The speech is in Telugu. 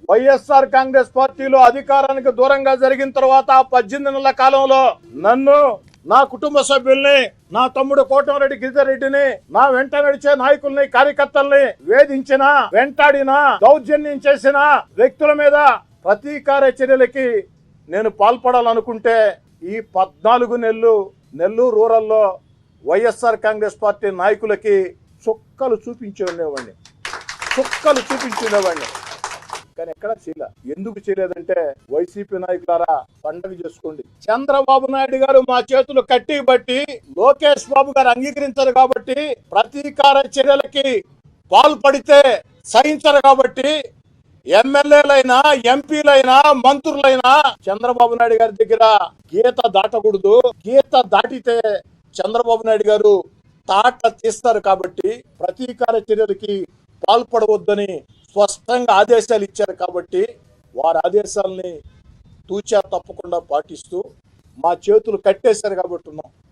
వైఎస్ఆర్ కాంగ్రెస్ పార్టీలో అధికారానికి దూరంగా జరిగిన తర్వాత 18 నెలల కాలంలో నన్ను, నా కుటుంబ సభ్యుల్ని, నా తమ్ముడు కోటమిరెడ్డి గిరిజారెడ్డిని, నా వెంట నడిచే నాయకుల్ని, కార్యకర్తల్ని వేధించిన, వెంటాడిన, దౌర్జన్యం చేసిన వ్యక్తుల మీద ప్రతీకార చర్యలకి నేను పాల్పడాలనుకుంటే ఈ 14 నెలలు నెల్లూరు రూరల్లో వైఎస్ఆర్ కాంగ్రెస్ పార్టీ నాయకులకి చుక్కలు చూపించుండేవాడిని, కానీ ఎక్కడ చేయలే. ఎందుకు చేయలేదంటే వైసీపీ నాయకులారా పండగ చేసుకోండి. చంద్రబాబు నాయుడు గారు మా చేతులు కట్టి బట్టి లోకేష్ బాబు గారు అంగీకరించారు కాబట్టి, ప్రతీకార చర్యలకి పాల్పడితే సహించరు కాబట్టి ఎమ్మెల్యేలైనా, ఎంపీలైనా, మంత్రులైనా చంద్రబాబు నాయుడు గారి దగ్గర గీత దాటకూడదు. గీత దాటితే చంద్రబాబు నాయుడు గారు తాట తీస్తారు కాబట్టి ప్రతీకార చర్యలకి పాల్పడవద్దని స్పష్టంగా ఆదేశాలు ఇచ్చారు కాబట్టి వారి ఆదేశాలని తూచా తప్పకుండా పాటిస్తూ మా చేతులు కట్టేశారు కాబట్టి ఉన్నాం.